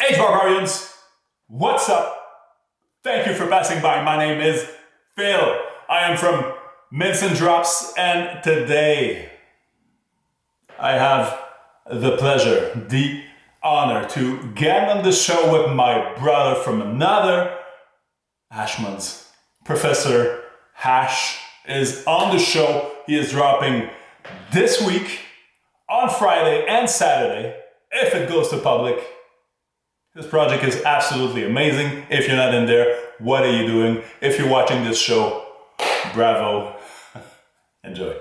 Hey barbarians, what's up? Thank you for passing by. My name is Phil. I am from Mints and Drops, and today I have the pleasure, the honor to get on the show with my brother from another Hashmons. Professor Hash is on the show. He is dropping this week on Friday and Saturday, if it goes to public. This project is absolutely amazing. If you're not in there, what are you doing? If you're watching this show, bravo. Enjoy.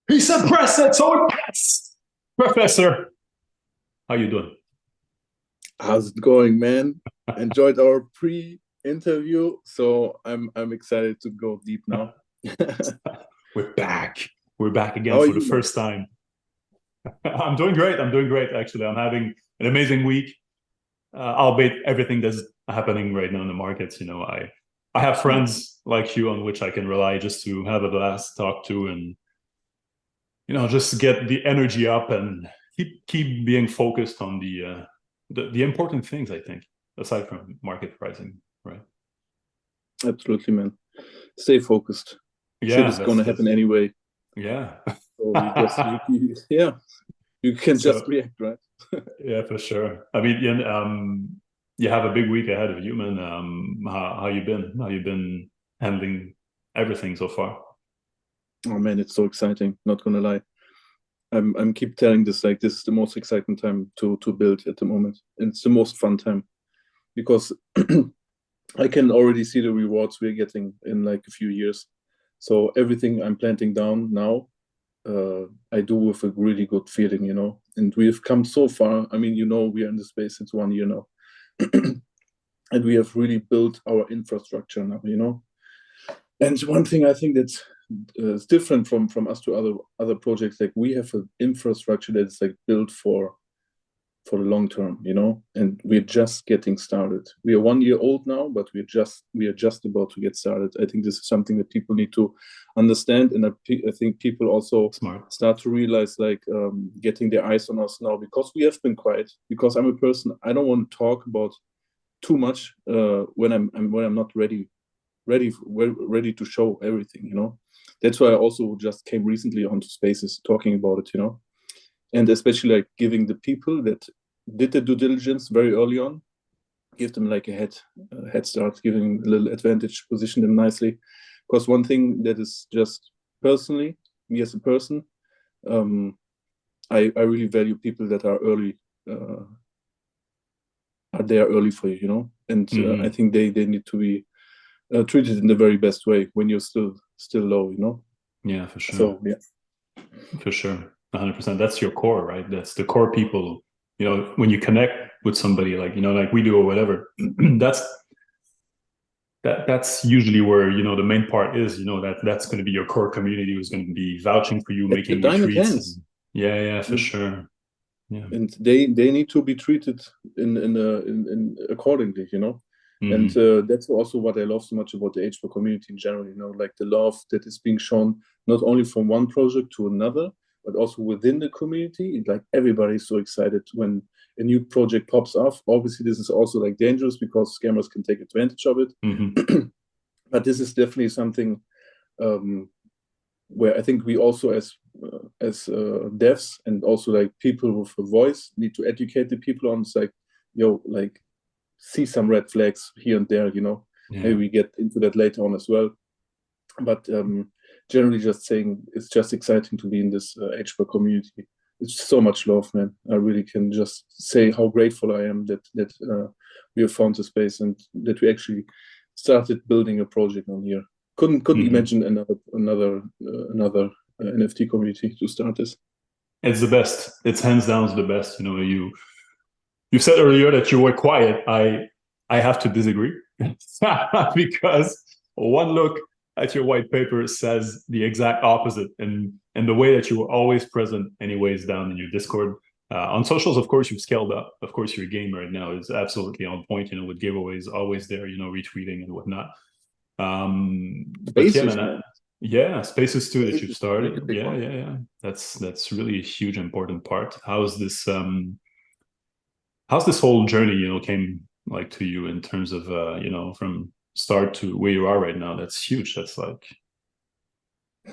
He suppressed it, so it gets. Professor, how you doing? How's it going, man? Enjoyed our pre-interview, so I'm excited to go deep now. We're back. We're back again How are for the you, man? first time. I'm doing great. I'm doing great, actually. I'm having an amazing week. Albeit everything that's happening right now in the markets, I have friends like you on which I can rely just to have a blast, talk to, and just get the energy up and keep being focused on the important things, I think, aside from market pricing, right? Absolutely, man. Stay focused. Shit Yeah, is gonna happen anyway. yeah. So yeah, you can just So react, right? yeah, for sure. I mean, you have a big week ahead of you, man. How you been? How you been handling everything so far? Oh man, it's so exciting. Not gonna lie. I'm keep telling this, like, this is the most exciting time to build at the moment. And it's the most fun time because I can already see the rewards we're getting in like a few years. So everything I'm planting down now, I do with a really good feeling. And we've come so far. I mean, we are in the space since 1 year now, and we have really built our infrastructure now. And one thing I think that's is different from us to other projects, like we have an infrastructure that's like built for the long term. And we're just getting started. We are 1 year old now, but we are just about to get started. I think this is something that people need to understand, and I think people also Smart. start to realize, like, getting their eyes on us now, because we have been quiet. Because I'm a person, I don't want to talk about too much when I'm not ready to show everything. That's why I also just came recently onto spaces talking about it. And especially like giving the people that did the due diligence very early on, give them like a head start, giving a little advantage, position them nicely. Because one thing that is just personally, me as a person, I really value people that are early, are there early for you. And I think they need to be treated in the very best way when you're still low. Yeah, for sure. So yeah. For sure. 100%. That's your core, right? That's the core people. When you connect with somebody like we do or whatever, that's usually where, the main part is, that's going to be your core community who's going to be vouching for you, The making diamond retreats. hands. Yeah, for Mm. sure. Yeah. And they need to be treated in accordingly. And that's also what I love so much about the HBO community in general. Like the love that is being shown not only from one project to another, but also within the community. Like everybody's so excited when a new project pops off. Obviously, this is also like dangerous because scammers can take advantage of it. But this is definitely something where I think we also, as devs and also like people with a voice, need to educate the people on. It's like, like, see some red flags here and there. Yeah. Maybe we get into that later on as well. But generally, just saying, it's just exciting to be in this HBO community. It's so much love, man. I really can just say how grateful I am that we have found the space and that we actually started building a project on here. Couldn't imagine another NFT community to start this. It's the best. It's hands down the best. You said earlier that you were quiet. I have to disagree because one look at your white paper says the exact opposite, and the way that you were always present anyways down in your Discord. On socials, of course, you've scaled up. Of course, your game right now is absolutely on point, with giveaways always there, retweeting and whatnot. But yeah, man, yeah, spaces too that you've started. Yeah. That's really a huge, important part. How's this whole journey, came like to you in terms of, from start to where you are right now? That's huge. That's like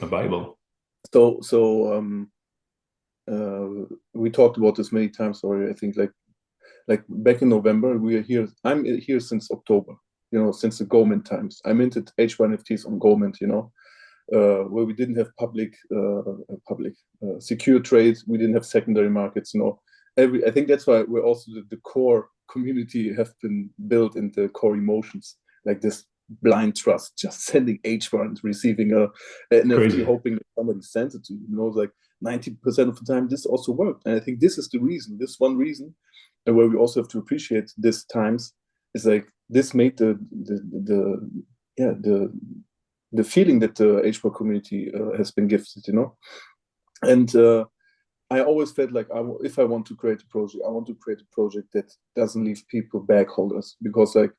a Bible. So we talked about this many times already. I think like back in November, we are here. I'm here since October, since the Goldman times. I minted H1FTs on Goldman, where we didn't have public secure trades. We didn't have secondary markets, I think that's why we're also the core community have been built in the core emotions, like this blind trust, just sending H1, receiving an NFT, hoping that somebody sends it to you. Like 90% of the time, this also worked. And I think this is the reason, this one reason, and where we also have to appreciate this times, is like this made the feeling that the H1 community has been gifted, And I always felt like if I want to create a project, I want to create a project that doesn't leave people backholders, because like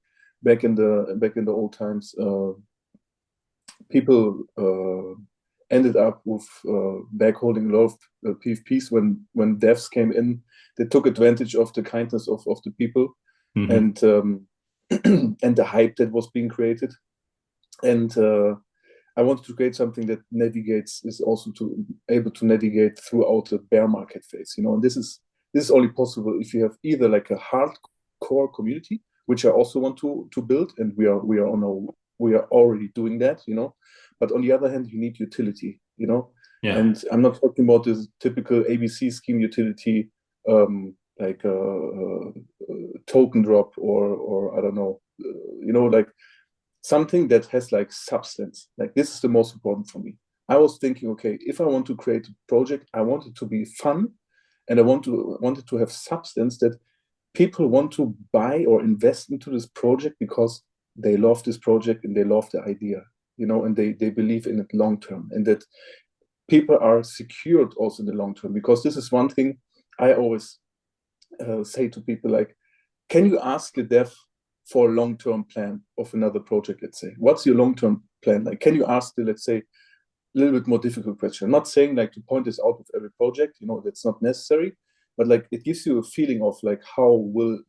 back in the old times, people ended up with backholding a lot of PFPs when devs came in. They took advantage of the kindness of the people, and and the hype that was being created. And I wanted to create something that is also able to navigate throughout the bear market phase, And this is only possible if you have either like a hardcore community, which I also want to build, and we are already doing that, But on the other hand, you need utility, Yeah. And I'm not talking about this typical ABC scheme utility, like a token drop or I don't know, like something that has like substance. Like this is the most important for me. I was thinking, okay, if I want to create a project, I want it to be fun, and I want it to have substance that people want to buy or invest into this project because they love this project and they love the idea, and they believe in it long term, and that people are secured also in the long term. Because this is one thing I always say to people, like, can you ask a dev for a long-term plan of another project? Let's say, what's your long-term plan? Like, can you ask the, let's say, a little bit more difficult question? I'm not saying like to point this out with every project, that's not necessary, but like it gives you a feeling of like how will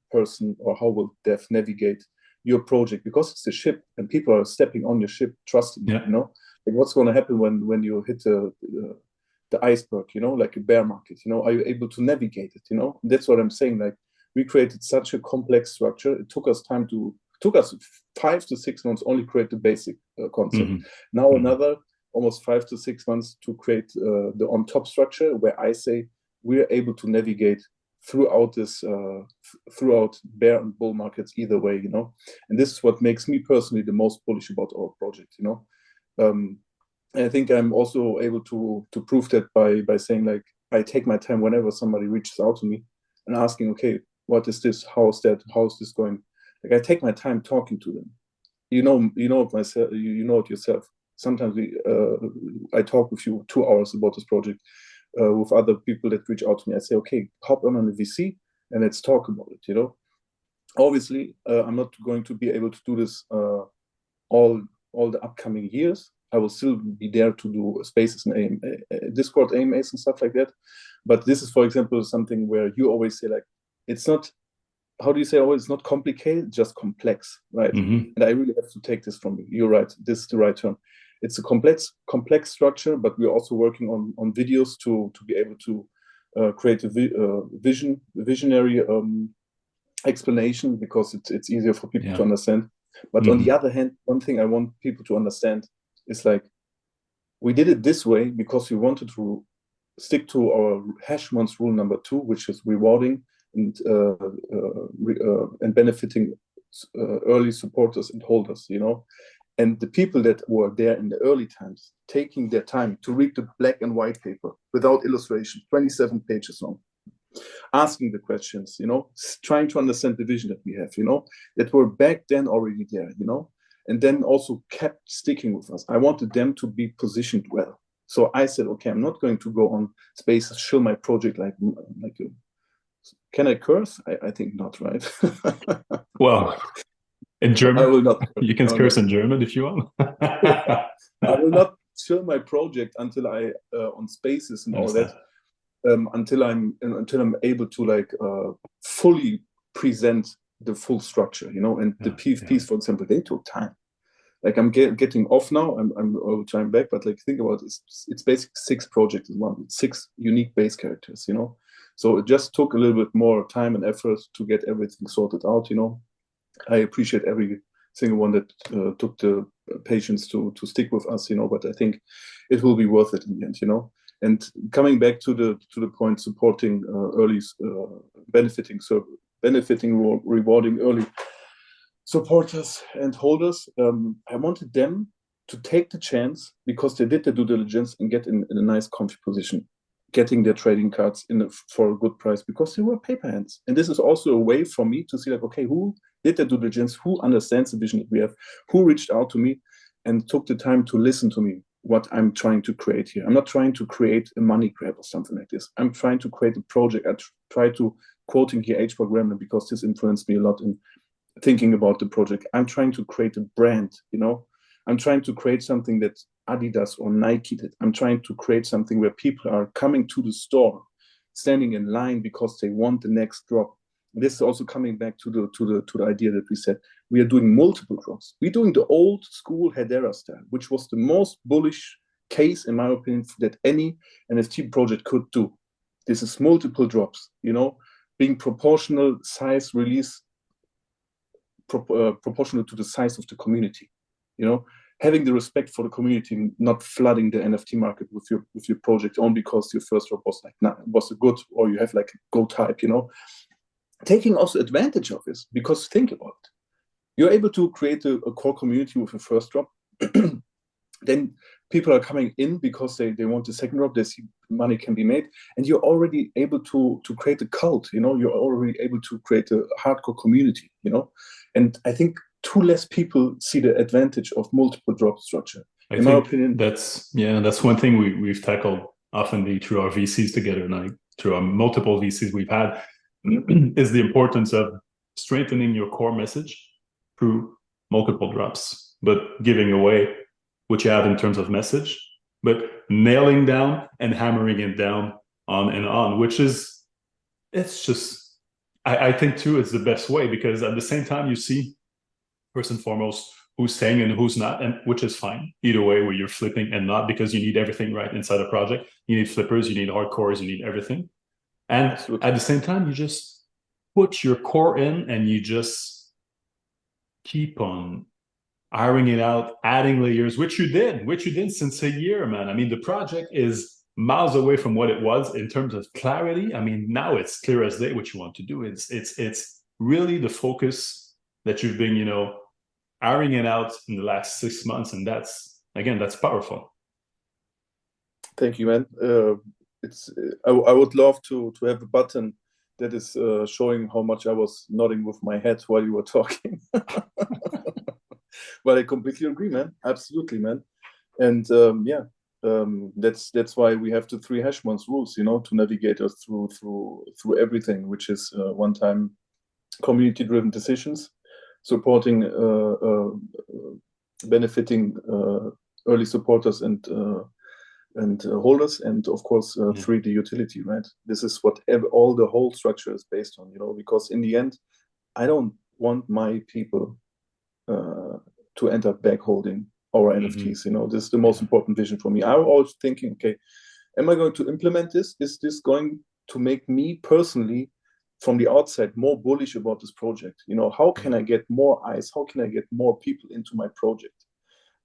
dev navigate your project, because it's a ship and people are stepping on your ship, trusting you, like what's going to happen when you hit the iceberg, like a bear market, are you able to navigate it? That's what I'm saying. Like, we created such a complex structure. It took us 5 to 6 months only create the basic concept. Now another almost 5 to 6 months to create the on top structure, where I say we are able to navigate throughout this throughout bear and bull markets either way, And this is what makes me personally the most bullish about our project, And I think I'm also able to prove that by saying, like, I take my time whenever somebody reaches out to me and asking, okay, what is this? How's this going? Like, I take my time talking to them. You know it myself. You know it yourself. Sometimes I talk with you 2 hours about this project with other people that reach out to me. I say, okay, hop on a VC and let's talk about it. Obviously, I'm not going to be able to do this all the upcoming years. I will still be there to do spaces and Discord AMAs and stuff like that. But this is, for example, something where you always say, like, it's not, how do you say always, it's not complicated, just complex, right? And I really have to take this from you. You're right. This is the right term. It's a complex structure, but we're also working on videos to be able to create a visionary explanation, because it's easier for people to understand. But on the other hand, one thing I want people to understand is, like, we did it this way because we wanted to stick to our Hashmons rule number 2, which is rewarding and benefiting early supporters and holders, And the people that were there in the early times, taking their time to read the black and white paper without illustration, 27 pages long, asking the questions, trying to understand the vision that we have, that were back then already there, and then also kept sticking with us. I wanted them to be positioned well. So I said, okay, I'm not going to go on Spaces, show my project like a, can I curse? I think not, right? Well, in I German, will not. you can curse in German if you want. I will not show my project until I on Spaces and all that. Until I'm able to like fully present the full structure, you know. And the PFPs, for example, they took time. Like I'm getting off now. I'm all time back, but like think about it, it's basically 6 projects in one, 6 unique base characters, you know. So it just took a little bit more time and effort to get everything sorted out, you know. I appreciate every single one that took the patience to stick with us, you know. But I think it will be worth it in the end, you know. And coming back to the point, supporting early, rewarding early supporters and holders. I wanted them to take the chance because they did the due diligence and get in a nice comfy position, getting their trading cards for a good price because they were paper hands. And this is also a way for me to see like, okay, who did the due diligence, who understands the vision that we have, who reached out to me and took the time to listen to me, what I'm trying to create here. I'm not trying to create a money grab or something like this. I'm trying to create a project. I try to, quoting here HBOR Gremlin, because this influenced me a lot in thinking about the project. I'm trying to create a brand, you know. I'm trying to create something that Adidas or Nike did. I'm trying to create something where people are coming to the store, standing in line because they want the next drop. This is also coming back to the idea that we said we are doing multiple drops. We're doing the old school Hedera style, which was the most bullish case, in my opinion, that any NFT project could do. This is multiple drops, you know, being proportional size release, proportional to the size of the community, you know, having the respect for the community, not flooding the NFT market with your project only because your first drop was like was a good, or you have like a go type, you know. Taking also advantage of this, because think about it. You're able to create a core community with a first drop. Then people are coming in because they want the second drop, they see money can be made, and you're already able to create a cult, you know, you're already able to create a hardcore community, you know. And I think too less people see the advantage of multiple drop structure. In my opinion, that's one thing we've tackled often through our VCs together, and through our multiple VCs we've had, is the importance of strengthening your core message through multiple drops, but giving away what you have in terms of message, but nailing down and hammering it down on and on, which is, it's just, I think too, it's the best way, because at the same time you see, first and foremost, who's staying and who's not, and which is fine either way, where you're flipping and not, because you need everything right inside a project. You need flippers, you need hardcores, you need everything. And absolutely, at the same time, you just put your core in and you just keep on ironing it out, adding layers, which you did since a year, man. I mean, the project is miles away from what it was in terms of clarity. I mean, now it's clear as day what you want to do. It's really the focus that you've been, you know, ironing it out in the last 6 months, and that's powerful. Thank you, man. I would love to have a button that is showing how much I was nodding with my head while you were talking. But I completely agree, man. Absolutely, man. And that's why we have the 3 Hashmons rules, you know, to navigate us through everything, which is one-time community-driven decisions, supporting, benefiting early supporters and holders, and of course 3, the utility, right? This is what all the whole structure is based on, you know, because in the end, I don't want my people to end up back holding our NFTs, you know. This is the most important vision for me. I'm always thinking, okay, am I going to implement this? Is this going to make me personally, from the outside, more bullish about this project? You know, how can I get more eyes? How can I get more people into my project?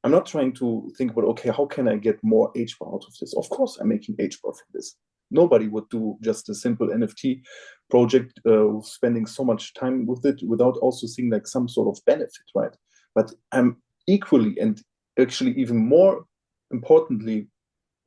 I'm not trying to think about, okay, how can I get more HBAR out of this? Of course, I'm making HBAR from this. Nobody would do just a simple NFT project, spending so much time with it without also seeing like some sort of benefit, right? But I'm equally, and actually even more importantly,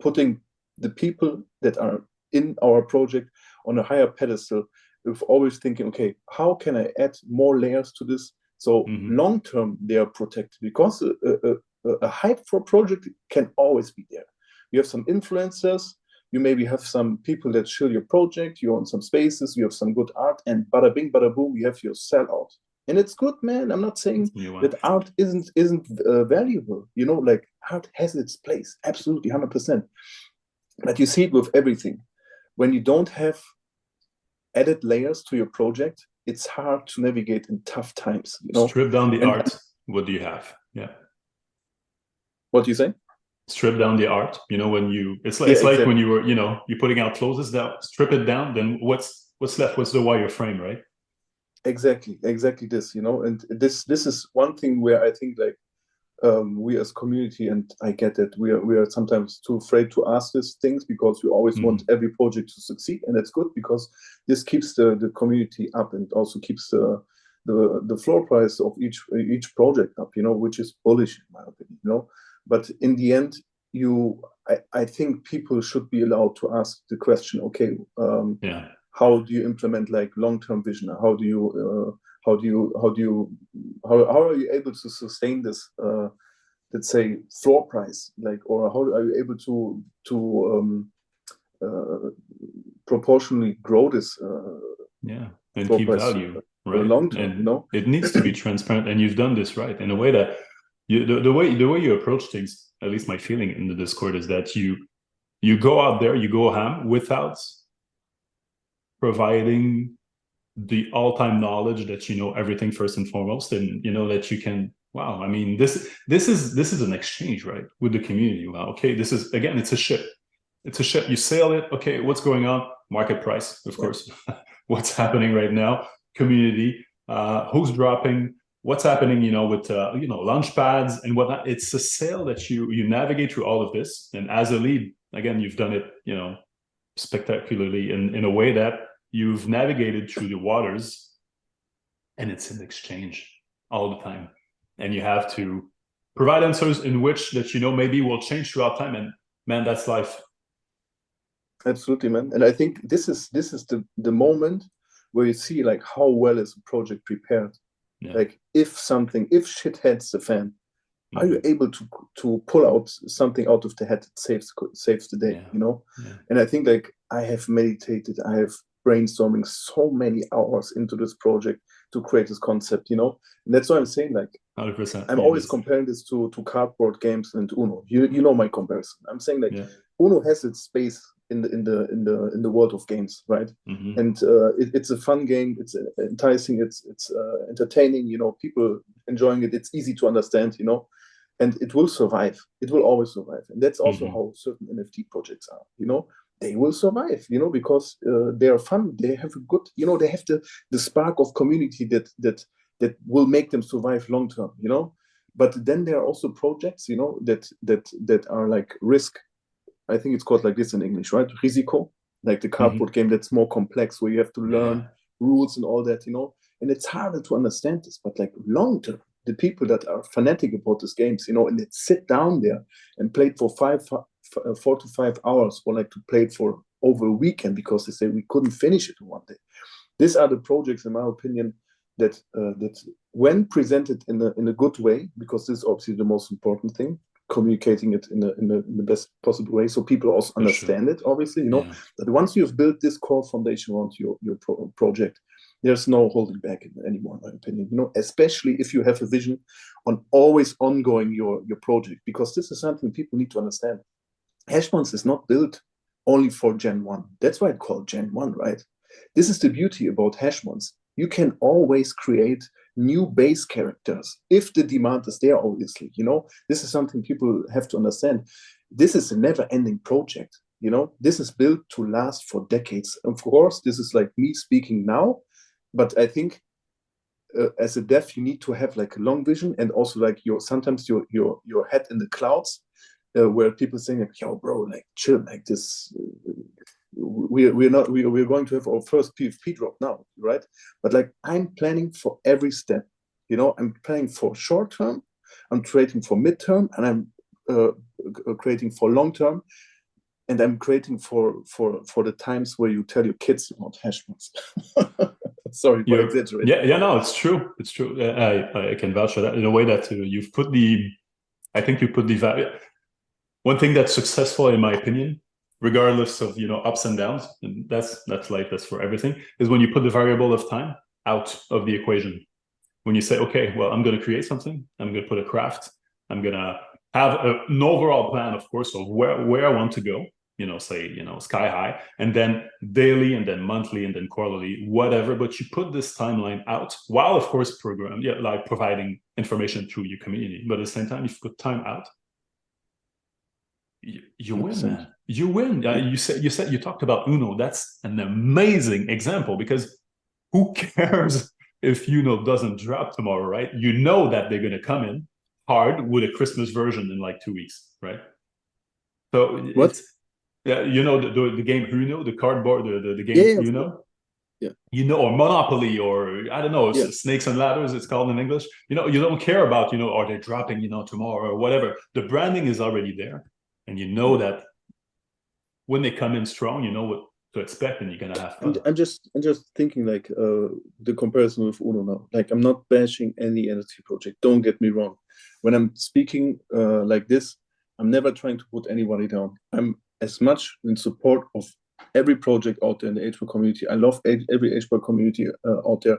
putting the people that are in our project on a higher pedestal, with always thinking, okay, how can I add more layers to this So Mhm. long term, they are protected because a hype for a project can always be there. You have some influencers, you maybe have some people that shill your project, you own some spaces, you have some good art, and bada bing, bada boom, you have your sellout. And it's good, man. I'm not saying that art isn't valuable. You know, like art has its place, absolutely, 100%. But you see it with everything. When you don't have added layers to your project, it's hard to navigate in tough times. You know, strip down the art. What do you have? Yeah. What do you say? Strip down the art. You know, when you it's like exactly. when you were, you know, you're putting out closes down, strip it down, then what's left? What's the wireframe, right? Exactly this, you know, and this is one thing where I think like we as community, and I get that we are sometimes too afraid to ask these things because we always want every project to succeed, and that's good because this keeps the community up and also keeps the floor price of each project up, you know, which is bullish in my opinion, you know. But in the end, I think people should be allowed to ask the question, okay, how do you implement like long-term vision? How are you able to sustain this let's say floor price, like, or how are you able to proportionally grow this and floor keep price value, for the right? long term, And you know? it needs to be transparent, and you've done this right in a way that the way you approach things, at least my feeling in the Discord, is that you go out there, you go ham without providing the all-time knowledge that you know everything first and foremost, and you know that you can, wow, I mean, this is an exchange, right, with the community. Wow, okay, this is, again, it's a ship, you sail it, okay, what's going on, market price, of course. What's happening right now, community, who's dropping, what's happening, you know, with you know, launch pads and whatnot. It's a sail that you navigate through all of this, and as a lead, again, you've done it, you know, spectacularly in a way that you've navigated through the waters, and it's an exchange all the time, and you have to provide answers in which that, you know, maybe will change throughout time, and man, that's life. Absolutely, man. And I think this is the moment where you see like how well is a project prepared. Like if shit hits the fan, are you able to pull out something out of the head that saves the day, you know? And I think like I have meditated, I have brainstorming so many hours into this project to create this concept, you know? And that's why I'm saying like 100%. I'm always comparing this to cardboard games and Uno. You know my comparison. I'm saying like Uno has its space in the world of games, right? And it's a fun game. It's enticing. It's entertaining. You know, people enjoying it. It's easy to understand. You know, and it will survive. It will always survive. And that's also how certain NFT projects are. You know, they will survive. You know, because they are fun. They have a good. You know, they have the spark of community that will make them survive long term. You know, but then there are also projects. You know, that are like risk. I think it's called like this in English, right? Risiko, like the cardboard game that's more complex, where you have to learn rules and all that, you know. And it's harder to understand this, but like long term, the people that are fanatic about these games, you know, and they sit down there and play it for 4 to 5 hours, or like to play it for over a weekend because they say we couldn't finish it in one day. These are the projects, in my opinion, that when presented in a good way, because this is obviously the most important thing, communicating it in the best possible way, so people also understand it, obviously, you know. But once you've built this core foundation around your project, there's no holding back anymore, in my opinion, you know, especially if you have a vision on always ongoing your project, because this is something people need to understand. Hashmons is not built only for Gen 1. That's why it's called Gen 1, right? This is the beauty about Hashmons. You can always create new base characters if the demand is there, obviously, you know. This is something people have to understand. This is a never-ending project, you know. This is built to last for decades. Of course, this is like me speaking now, but I think as a dev, you need to have like a long vision, and also like sometimes your head in the clouds, where people saying like, yo, bro, like chill, like this. We're going to have our first PFP drop now, right? But like I'm planning for every step, you know. I'm planning for short term, I'm creating for midterm, and I'm creating for long term, and I'm creating for the times where you tell your kids about Hashmons. Sorry for exaggerating. Yeah, no, it's true. It's true. I can vouch for that in a way that you've put I think you put the value. One thing that's successful, in my opinion, regardless of ups and downs, and that's life, that's for everything, is when you put the variable of time out of the equation. When you say, okay, well, I'm going to create something, I'm going to put a craft, I'm going to have an overall plan, of course, of where I want to go, say, sky high, and then daily, and then monthly, and then quarterly, whatever. But you put this timeline out while, of course, like providing information through your community. But at the same time, if you put time out, you win, man. You win. You talked about Uno. That's an amazing example, because who cares if Uno doesn't drop tomorrow, right? You know that they're going to come in hard with a Christmas version in like 2 weeks, right? So what? The game Uno, the cardboard, the game Uno. Yeah. Or Monopoly, or I don't know, Snakes and Ladders, it's called in English. You don't care about, are they dropping, tomorrow or whatever. The branding is already there. And you know that when they come in strong, you know what to expect, and you're gonna have fun. I'm just thinking like the comparison with Uno now. Like, I'm not bashing any NFT project. Don't get me wrong. When I'm speaking like this, I'm never trying to put anybody down. I'm as much in support of every project out there in the HBOR community. I love every HBOR community out there,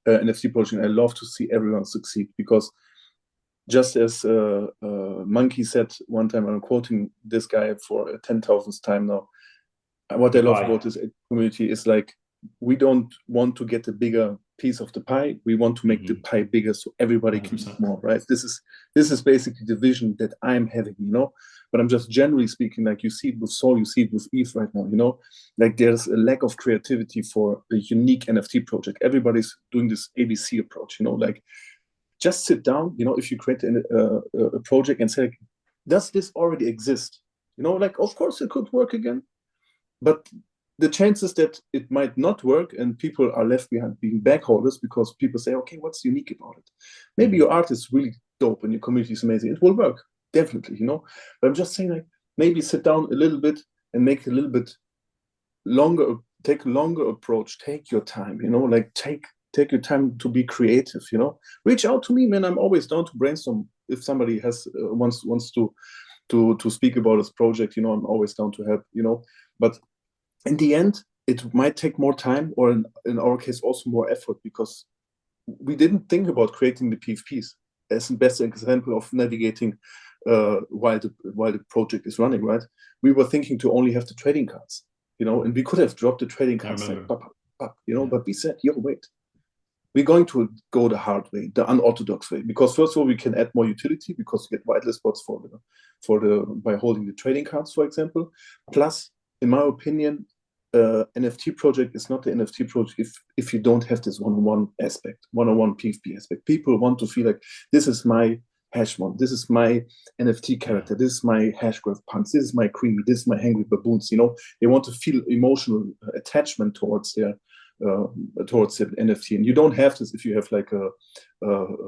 NFT project. I love to see everyone succeed, because just as Monkey said one time, I'm quoting this guy for a 10,000th time now, what I love about this community is like, we don't want to get a bigger piece of the pie. We want to make the pie bigger so everybody 100%. Can eat more, right? This is basically the vision that I'm having, But I'm just generally speaking, like, you see it with Sol, you see it with Eve right now, Like, there's a lack of creativity for a unique NFT project. Everybody's doing this ABC approach, Like, just sit down, if you create a project and say, does this already exist? Like, of course it could work again, but the chances that it might not work and people are left behind being backholders, because people say, okay, what's unique about it? Maybe your art is really dope and your community is amazing. It will work, definitely, But I'm just saying, like, maybe sit down a little bit and make a little bit longer, take a longer approach, take your time, like take your time to be creative, Reach out to me, man. I'm always down to brainstorm. If somebody has wants to speak about this project, I'm always down to help, But in the end, it might take more time, or in our case, also more effort, because we didn't think about creating the PFPs as the best example of navigating while the project is running, right? We were thinking to only have the trading cards, and we could have dropped the trading cards like, but we said, wait. We're going to go the hard way, the unorthodox way, because first of all, we can add more utility, because we get whitelist spots by holding the trading cards, for example. Plus, in my opinion, NFT project is not the NFT project if you don't have this one-on-one aspect, one-on-one PFP aspect. People want to feel like, this is my Hashmon, this is my NFT character, this is my Hashgraph Punks, this is my Creamy, this is my Hangry Baboons. They want to feel emotional attachment towards the NFT, and you don't have this if you have like a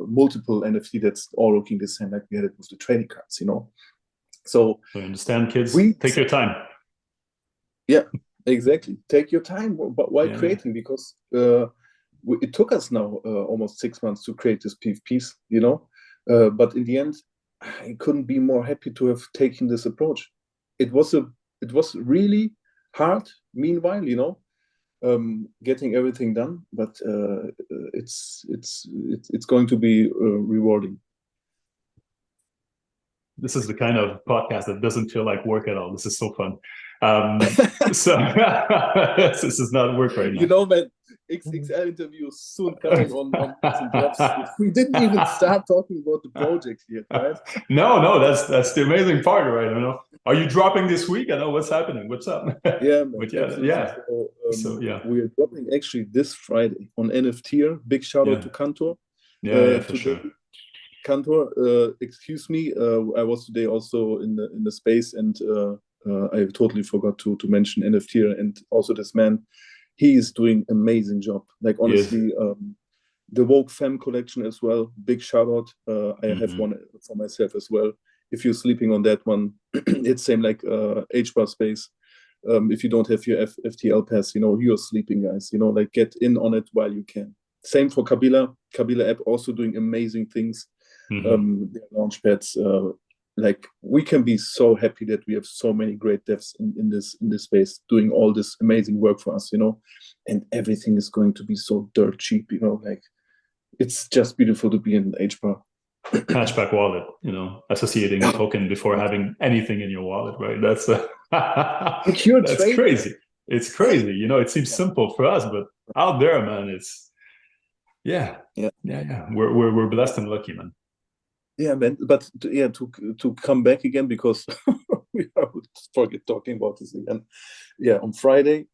multiple NFT that's all looking the same, like we had it with the trading cards, So I understand, kids. Take your time. Yeah, exactly. Take your time, but while creating, because it took us now almost 6 months to create this piece, But in the end, I couldn't be more happy to have taken this approach. It was really hard. Meanwhile, getting everything done, but it's going to be rewarding. This is the kind of podcast that doesn't feel like work at all. This is so fun. So this is not work right now. Man, XXL interview soon coming on we didn't even start talking about the project yet, right? No, that's the amazing part, right? Are you dropping this week? I know what's happening. What's up? Yeah, man, but yeah. So we are dropping actually this Friday on NFT. Big shout out to Cantor. For sure. Cantor, excuse me, I was today also in the space, and I totally forgot to mention NFT, and also this man, he is doing amazing job. Like, honestly, the Vogue Femme collection as well. Big shout out. I have one for myself as well. If you're sleeping on that one, it's same like HBAR space. If you don't have your FTL pass, you're sleeping, guys. Like get in on it while you can. Same for Kabila. Kabila app also doing amazing things. Their launch pads. Like we can be so happy that we have so many great devs in this space doing all this amazing work for us, and everything is going to be so dirt cheap, like it's just beautiful to be in HBAR. Hatchback wallet, associating a token before having anything in your wallet, right? That's that's crazy. It's crazy. It seems simple for us, but out there, man, it's yeah. We're blessed and lucky, man. Yeah, man. But to come back again, because we forget talking about this again. Yeah, on Friday,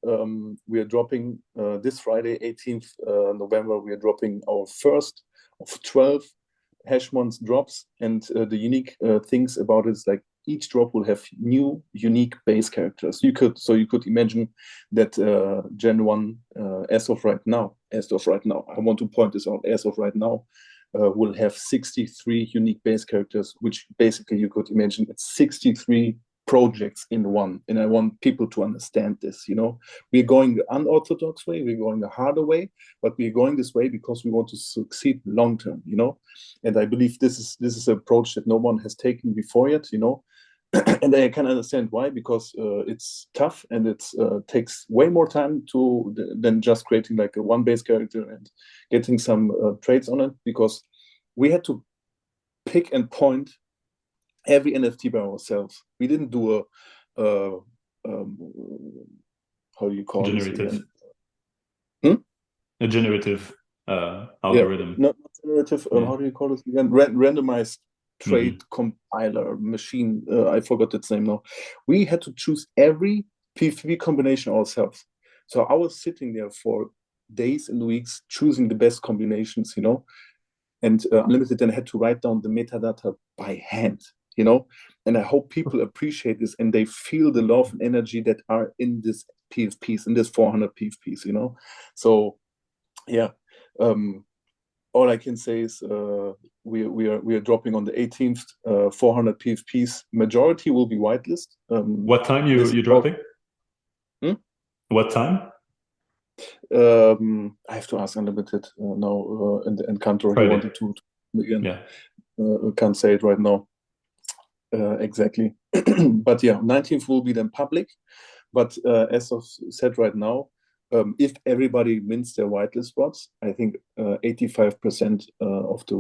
we are dropping this Friday, 18th November. We are dropping our first of 12 Hashmons drops, and the unique things about it is like each drop will have new unique base characters. You could imagine that Gen 1 as of right now, I want to point this out, as of right now, will have 63 unique base characters, which basically you could imagine it's 63 projects in one. And I want people to understand this, We're going the unorthodox way, we're going the harder way, but we're going this way because we want to succeed long term, And I believe this is an approach that no one has taken before yet, And I can understand why, because it's tough and it takes way more time than just creating like a one base character and getting some traits on it, because we had to pick and point every NFT by ourselves. We didn't do how do you call generative? This a generative algorithm. Not generative. How do you call this again? Randomized trait compiler machine. I forgot its name now. We had to choose every PvP combination ourselves. So I was sitting there for days and weeks choosing the best combinations, and Unlimited then had to write down the metadata by hand, and I hope people appreciate this and they feel the love and energy that are in this PFPs, in this 400 PFPs, So yeah, all I can say is we are dropping on the 18th 400 PFPs. Majority will be whitelist. What time you dropping? What time? I have to ask Unlimited now and Kantor. He wanted to again. Yeah. Can't say it right now exactly. But yeah, 19th will be then public. But as of said right now, if everybody wins their whitelist spots, I think 85% of the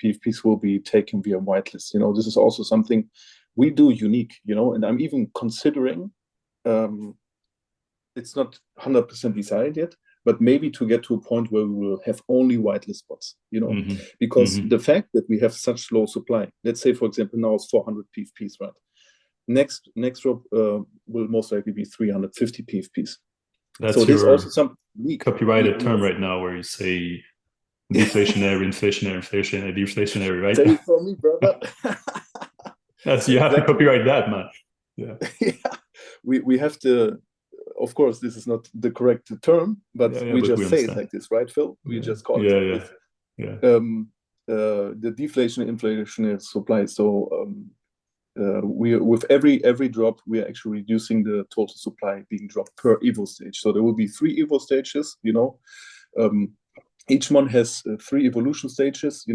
PFPs will be taken via whitelist. This is also something we do unique. And I'm even considering. It's not 100% decided yet, but maybe to get to a point where we will have only whitelist spots. Because the fact that we have such low supply. Let's say, for example, now it's 400 PFPs, right? Next drop will most likely be 350 PFPs. That's so there's also some copyrighted term right now where you say deflationary, inflationary, deflationary, right? Say it for me, brother. You have to copyright that, man. Yeah. We have to. Of course, this is not the correct term, but we just say it like this, right, Phil? We just call it like this. Yeah. The deflation, inflationary supply. So we with every drop, we are actually reducing the total supply being dropped per Evo stage. So there will be 3 Evo stages. Each one has 3 evolution stages.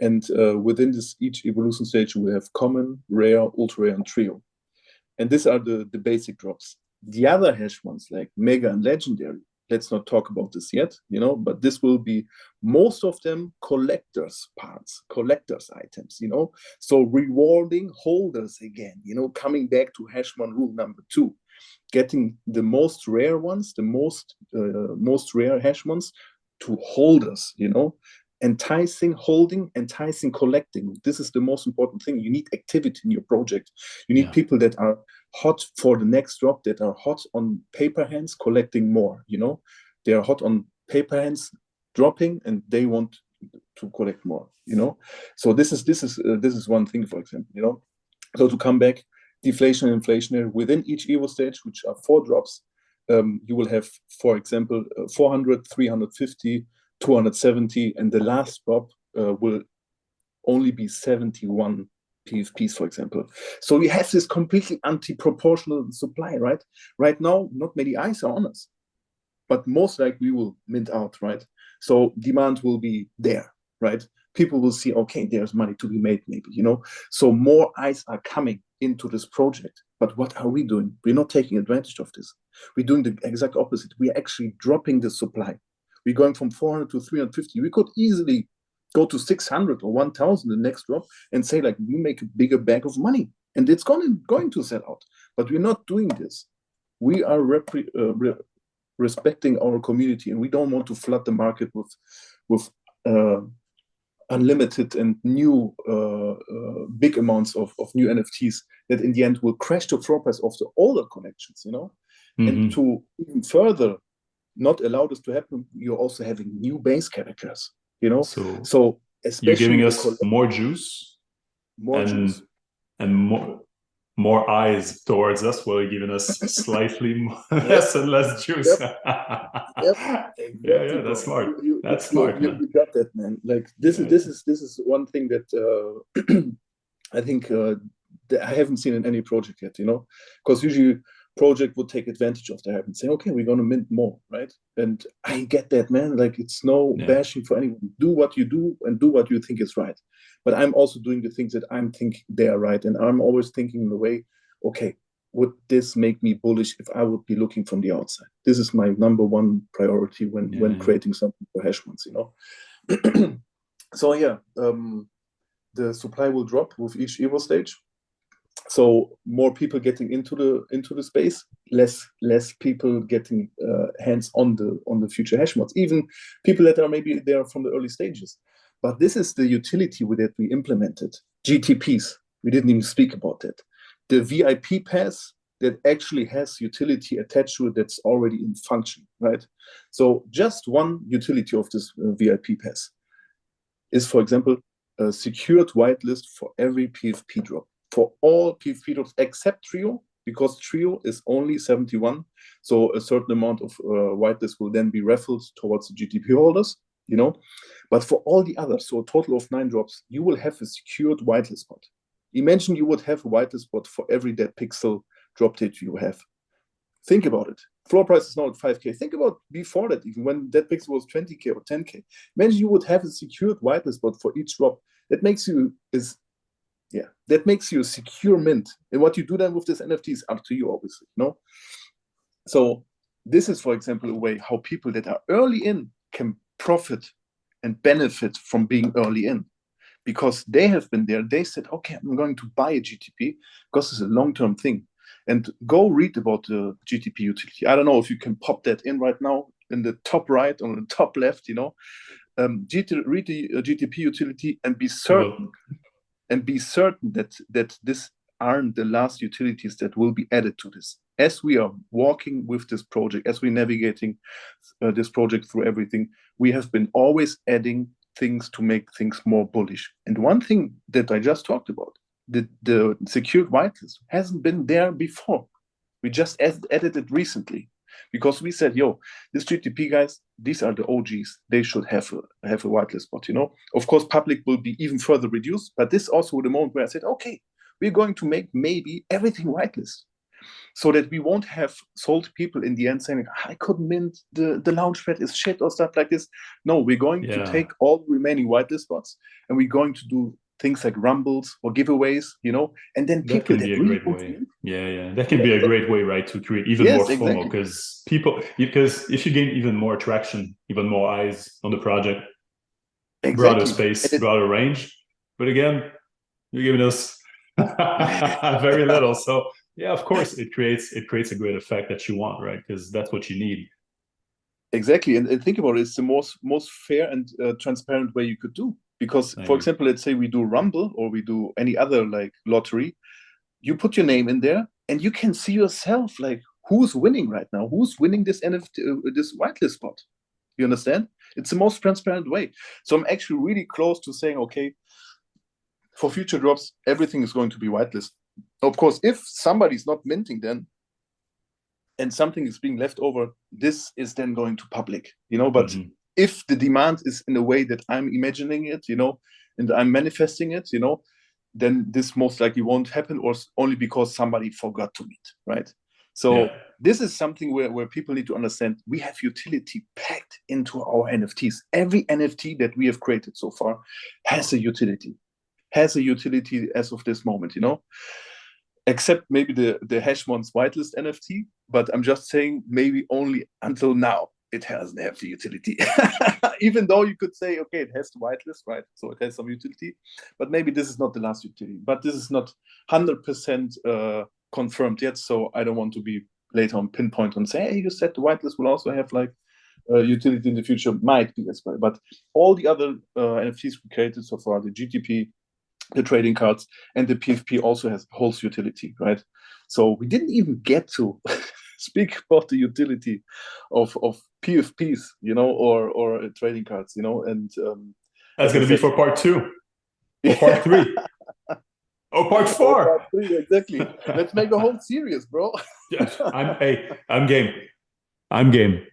And within each evolution stage, we have common, rare, ultra rare, and trio. And these are the basic drops. The other hash ones like mega and legendary, let's not talk about this yet, but this will be most of them collectors parts, collectors items, so rewarding holders again, coming back to Hashmon rule number 2, getting the most rare ones, the most rare Hashmons to holders, enticing holding, enticing collecting. This is the most important thing. You need activity in your project. You need people that are hot for the next drop, that are hot on paper hands collecting more. They are hot on paper hands dropping and they want to collect more. So this is one thing, for example. So to come back, deflation and inflationary within each Evo stage, which are 4 drops, you will have, for example, 400, 350, 270, and the last drop will only be 71 PFPs, for example. So we have this completely anti-proportional supply, right? Right now, not many eyes are on us, but most likely we will mint out, right? So demand will be there, right? People will see, okay, there's money to be made, maybe, So more eyes are coming into this project. But what are we doing? We're not taking advantage of this. We're doing the exact opposite. We're actually dropping the supply. We're going from 400 to 350. We could easily go to 600 or 1,000 the next drop and say, like, we make a bigger bag of money. And it's going to sell out. But we're not doing this. We are respecting our community, and we don't want to flood the market with unlimited and new big amounts of new NFTs that in the end will crash the floor price of the older collections, And to even further not allow this to happen, you're also having new base characters, So especially you're giving us more juice, and more eyes towards us, while you're giving us slightly less and less juice. Exactly, yeah, that's smart. That's smart, man. You got that, man. Like this is one thing that I think that I haven't seen in any project yet, because usually project would take advantage of that and say, okay, we're going to mint more, right? And I get that, man. Like, it's no bashing for anyone. Do what you do and do what you think is right. But I'm also doing the things that I'm thinking they are right. And I'm always thinking in the way, okay, would this make me bullish if I would be looking from the outside? This is my number one priority when creating something for Hashmons, So the supply will drop with each Evo stage. So more people getting into the space, less people getting hands on the future Hashmons, even people that are maybe there from the early stages. But this is the utility that we implemented. GTPs, we didn't even speak about that. The VIP pass that actually has utility attached to it that's already in function, right? So just one utility of this VIP pass is, for example, a secured whitelist for every PFP drop. For all PFP drops except Trio, because Trio is only 71. So a certain amount of whitelist will then be raffled towards the GTP holders, But for all the others, so a total of 9 drops, you will have a secured whitelist spot. Imagine you would have a whitelist spot for every dead pixel drop date you have. Think about it. Floor price is now at 5K. Think about before that, even when that pixel was 20K or 10K. Imagine you would have a secured whitelist spot for each drop. That makes you a secure mint. And what you do then with this NFT is up to you, obviously, So this is, for example, a way how people that are early in can profit and benefit from being early in, because they have been there. They said, okay, I'm going to buy a GTP because it's a long-term thing. And go read about the GTP utility. I don't know if you can pop that in right now in the top right or the top left, read the GTP utility and be certain. And be certain that this aren't the last utilities that will be added to this. As we are walking with this project, as we're navigating this project through everything, we have been always adding things to make things more bullish. And one thing that I just talked about, the secured whitelist hasn't been there before. We just added it recently, because we said, this GTP guys, these are the OGs. They should have a whitelist spot, Of course, public will be even further reduced, but this also the moment where I said, okay, we're going to make maybe everything whitelist, so that we won't have sold people in the end saying, I couldn't mint, the launchpad is shit or stuff like this. No, we're going to take all remaining whitelist spots, and we're going to do things like rumbles or giveaways, and then that people can be a great way. That can be a great way, right, to create even more FOMO, because if you gain even more traction, even more eyes on the project, broader space, broader range. But again, you're giving us very little. So of course, it creates a great effect that you want, right? Because that's what you need. Exactly, and think about it. It's the most fair and transparent way you could do. Because, for example, let's say we do Rumble or we do any other like lottery, you put your name in there and you can see yourself like who's winning right now, who's winning this NFT, this whitelist spot. You understand? It's the most transparent way. So I'm actually really close to saying, okay, for future drops, everything is going to be whitelist. Of course, if somebody's not minting then, and something is being left over, this is then going to public, but if the demand is in a way that I'm imagining it, and I'm manifesting it, then this most likely won't happen, or only because somebody forgot to mint, right? So this is something where people need to understand we have utility packed into our NFTs. Every NFT that we have created so far has a utility as of this moment, except maybe the Hashmons whitelist NFT. But I'm just saying maybe only until now it hasn't have the utility. Even though you could say, okay, it has the whitelist, right? So it has some utility, but maybe this is not the last utility. But this is not 100% confirmed yet, so I don't want to be later on pinpoint and say, hey, you said the whitelist will also have like utility in the future. Might be as well, but all the other NFTs we created so far, the GTP, the trading cards, and the PFP also holds utility, right? So we didn't even get to speak about the utility of PFPs, or trading cards, and that's going to be for part 2 or part 3 or part 4. Part 3, exactly. Let's make a whole series, bro. Yes, I'm game. I'm game.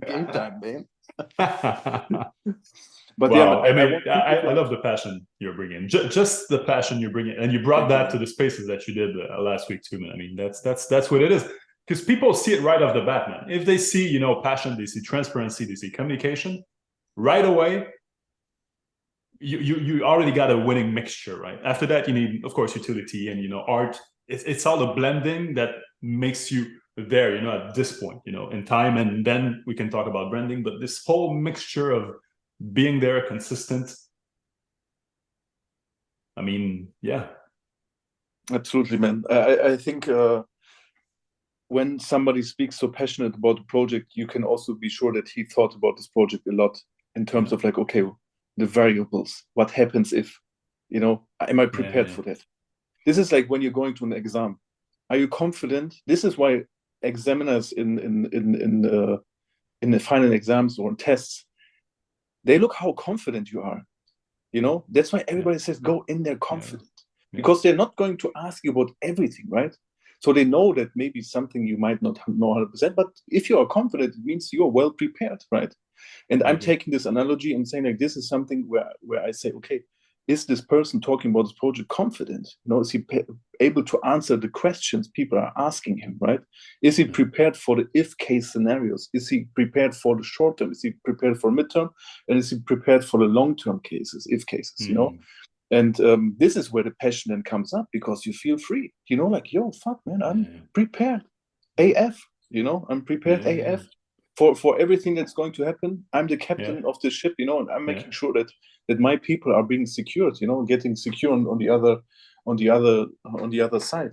Game time, man. But wow, yeah, I love the passion you're bringing. Just the passion you're bringing, and you brought that to the spaces that you did last week too, man. I mean, that's what it is. Because people see it right off the bat, man. If they see, passion, they see transparency, they see communication, right away, you already got a winning mixture, right? After that, you need, of course, utility and art. It's all the blending that makes you there, at this point, in time, and then we can talk about branding. But this whole mixture of being there, consistent. I mean, yeah. Absolutely, man. I think when somebody speaks so passionate about the project, you can also be sure that he thought about this project a lot in terms of like, okay, the variables, what happens if, am I prepared for that? This is like when you're going to an exam. Are you confident? This is why examiners in the final exams or tests, they look how confident you are. That's why everybody says go in there confident, because they're not going to ask you about everything, right? So they know that maybe something you might not know 100%, but if you are confident, it means you're well prepared, right? And I'm taking this analogy and saying like this is something where I say, okay, is this person talking about this project confident? Is he able to answer the questions people are asking him, right? Is he prepared for the if case scenarios? Is he prepared for the short term? Is he prepared for midterm? And is he prepared for the long term cases, if cases, And this is where the passion then comes up, because you feel free, like, yo, fuck, man, I'm prepared AF, I'm prepared AF for everything that's going to happen. I'm the captain of the ship, and I'm making sure that my people are being secured, getting secure on the other side,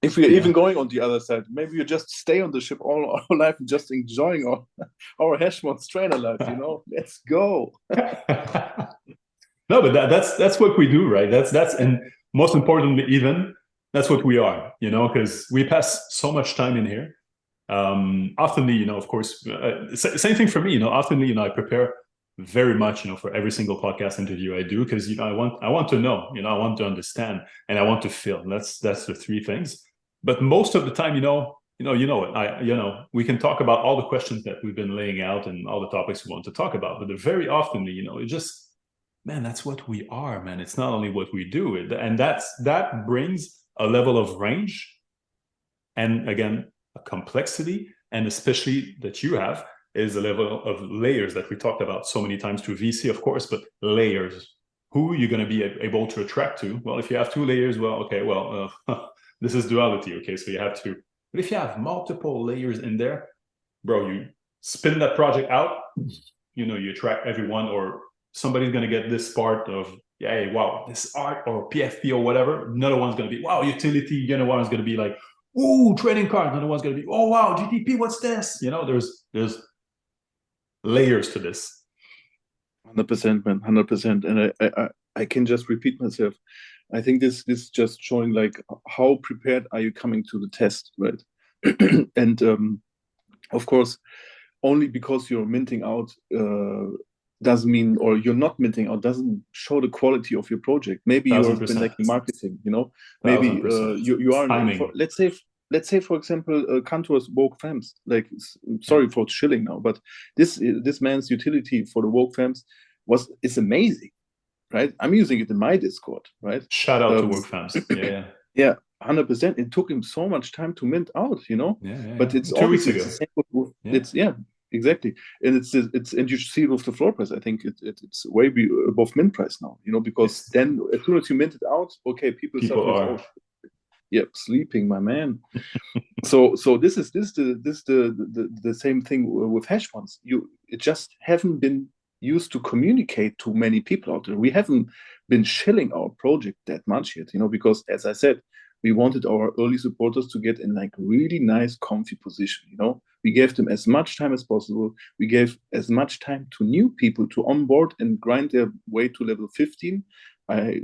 If we are even going on the other side, maybe you just stay on the ship all our life and just enjoying our Hashmons trainer life, Let's go. No, but that's what we do, right? That's and most importantly, even that's what we are, because we pass so much time in here. Oftenly, of course, same thing for me. Oftenly, I prepare very much, for every single podcast interview I do, because I want to know, I want to understand, and I want to feel. That's the 3 things. But most of the time, we can talk about all the questions that we've been laying out and all the topics we want to talk about. But very oftenly, it just, man, that's what we are, man. It's not only what we do, and that brings a level of range, and again, a complexity, and especially that you have is a level of layers that we talked about so many times through VC, of course, but layers. Who you're going to be able to attract to? Well, if you have 2 layers, this is duality. Okay, so you have to. But if you have multiple layers in there, bro, you spin that project out. You attract everyone, or somebody's going to get this part of, hey, wow, this art or PFP or whatever. Another one's going to be, wow, utility. Another one's going to be like, ooh, trading card. Another one's going to be, oh, wow, GTP, what's this? There's layers to this. 100%, man, 100%. And I can just repeat myself. I think this just showing like how prepared are you coming to the test, right? And of course, only because you're minting out doesn't mean, or you're not minting out doesn't show the quality of your project. Maybe you have been like marketing, maybe you are let's say for example Cantor's woke femmes, like, sorry for chilling now, but this man's utility for the woke femmes is amazing. right? I'm using it in my Discord, right? Shout out to WorkFams. Yeah. Yeah, 100%. It took him so much time to mint out, but it's 2 weeks obviously ago. it's the same it's exactly, and it's and you should see it with the floor price. I think it's way above mint price now, because then as soon as you mint it out, okay, people are sleeping, my man. so this is the same thing with Hashmons. It just haven't been used to communicate to many people out there. We haven't been shilling our project that much yet, because as I said, we wanted our early supporters to get in like really nice, comfy position. We gave them as much time as possible. We gave as much time to new people to onboard and grind their way to level 15.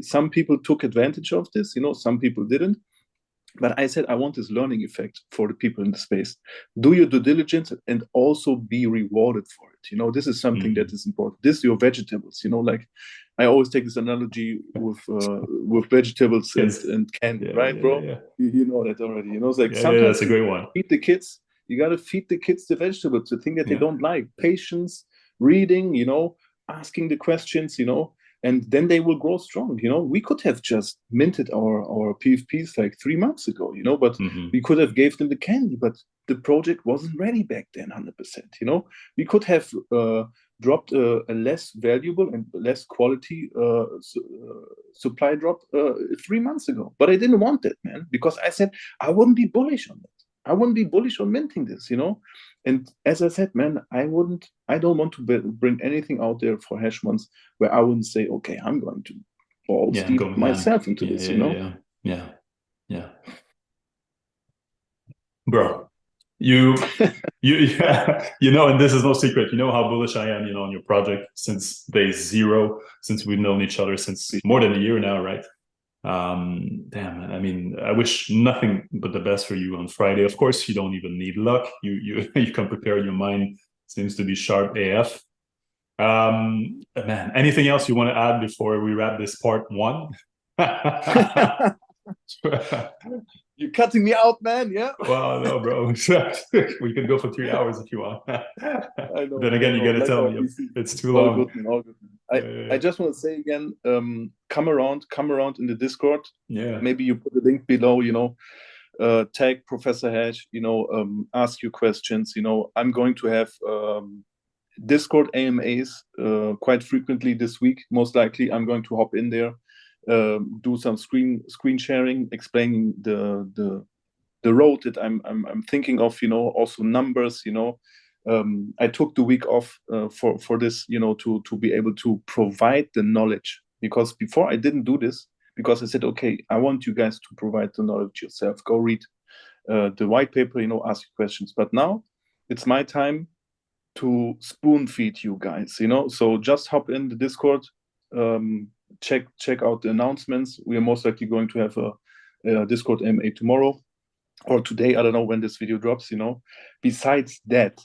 Some people took advantage of this, some people didn't. But I said, I want this learning effect for the people in the space. Do your due diligence and also be rewarded for it. This is something that is important. This is your vegetables. Like I always take this analogy with vegetables and candy, right, bro? Yeah. You know that already. It's like sometimes that's a great one. Feed the kids. You got to feed the kids the vegetables, the thing that they don't like. Patience, reading, asking the questions, and then they will grow strong. We could have just minted our PFPs like 3 months ago, but we could have gave them the candy, but the project wasn't ready back then 100%. We could have dropped a less valuable and less quality supply drop 3 months ago, but I didn't want it, man, because I said I wouldn't be bullish on it. I wouldn't be bullish on minting this, And as I said, man, I don't want to bring anything out there for Hashmons where I wouldn't say, okay, I'm going to balls deep myself into this, Yeah. Bro, and this is no secret. You know how bullish I am, on your project since day 0, since we've known each other since more than a year now, right? Damn, man. I mean, I wish nothing but the best for you on Friday. Of course, you don't even need luck. You can prepare your mind. Seems to be sharp AF. Man, anything else you want to add before we wrap this part 1? You're cutting me out, man. Yeah. Well, no, bro. We could go for 3 hours if you want. I know. Then again, you got to tell me it's too long. All good, man. I just want to say again, come around in the Discord. Yeah. Maybe you put a link below. Tag Professor Hash. Ask you questions. I'm going to have Discord AMAs quite frequently this week. Most likely, I'm going to hop in there. Do some screen sharing, explaining the road that I'm thinking of, also numbers, I took the week off for this, to be able to provide the knowledge, because before I didn't do this, because I said, okay, I want you guys to provide the knowledge yourself. Go read the white paper, ask questions. But now it's my time to spoon feed you guys, so just hop in the Discord, check out the announcements. We are most likely going to have a Discord MA tomorrow or today. I don't know when this video drops. Besides that,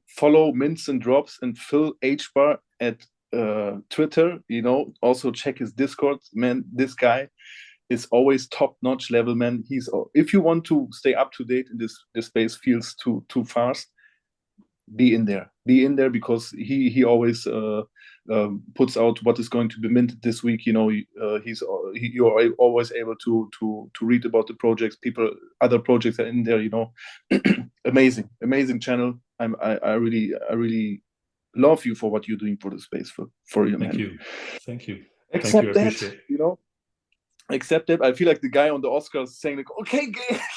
follow Mints and Drops and Phil H-Bar at Twitter. Also check his Discord. Man, this guy is always top-notch level, man. If you want to stay up to date in this space feels too fast, be in there because he always puts out what is going to be minted this week. You're always able to read about the projects. Other projects are in there. Amazing channel. I really love you for what you're doing for the space for you, man. Thank you. Except that I feel like the guy on the Oscars saying like, okay,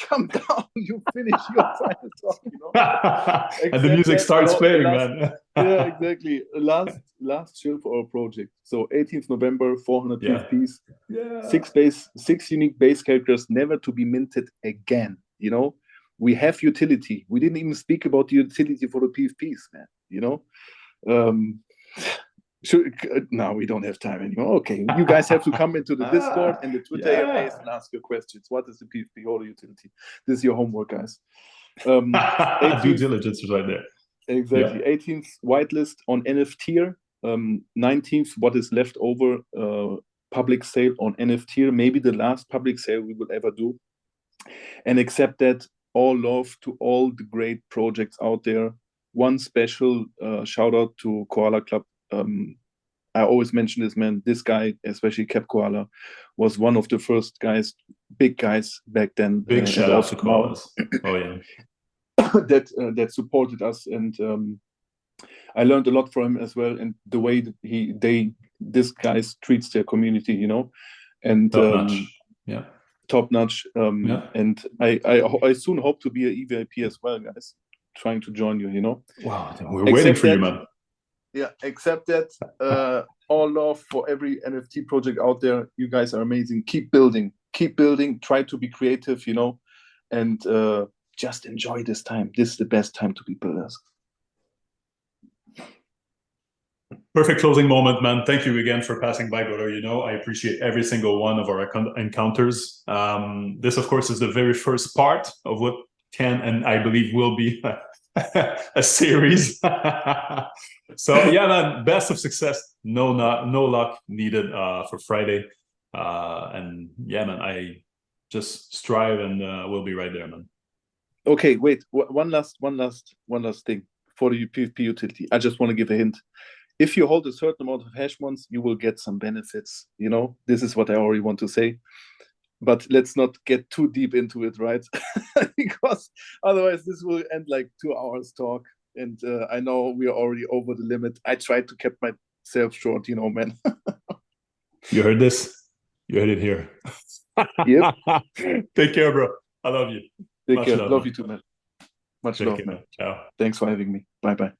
come down, you finish your final talk, and the music starts playing, man. Yeah, exactly. Last chill for our project. So 18th November, 400 PFPs, 6 unique base characters, never to be minted again. We have utility. We didn't even speak about the utility for the PFPs, man. No, we don't have time anymore. Okay, you guys have to come into the Discord and the Twitter AMAs and ask your questions. What is the PFP holder utility? This is your homework, guys. Due diligence is right there. Exactly. 18th whitelist on NFT. 19th, what is left over, public sale on NFT. Maybe the last public sale we will ever do. And except that, all love to all the great projects out there. One special shout out to Koala Club. I always mention this, man. This guy, especially Cap Koala, was one of the first guys, big guys back then. Big shout out to Koalas. Oh yeah. that supported us, and I learned a lot from him as well, and the way that this guys treats their community, you know, and Top notch. Yeah. Top notch. And I soon hope to be a EVIP as well, guys. Trying to join you, you know. Wow, we're waiting for you, man. Yeah, except that all love for every NFT project out there. You guys are amazing. Keep building. Try to be creative, you know, and just enjoy this time. This is the best time to be builders. Perfect closing moment, man. Thank you again for passing by, brother. You know, I appreciate every single one of our encounters. This, of course, is the very first part of what can and I believe will be a series. So yeah, man, best of success. No luck needed for Friday. And yeah, man, I just strive and we'll be right there, man. Okay, wait. One last thing for the PvP utility. I just want to give a hint. If you hold a certain amount of Hashmons, you will get some benefits. You know, this is what I already want to say. But let's not get too deep into it, right? Because otherwise this will end like 2 hours talk. And I know we are already over the limit. I tried to keep myself short, you know, man. You heard this? You heard it here. Yep. Take care, bro. I love you. Take care. Love you too, man. Much love, man. Ciao. Thanks for having me. Bye-bye.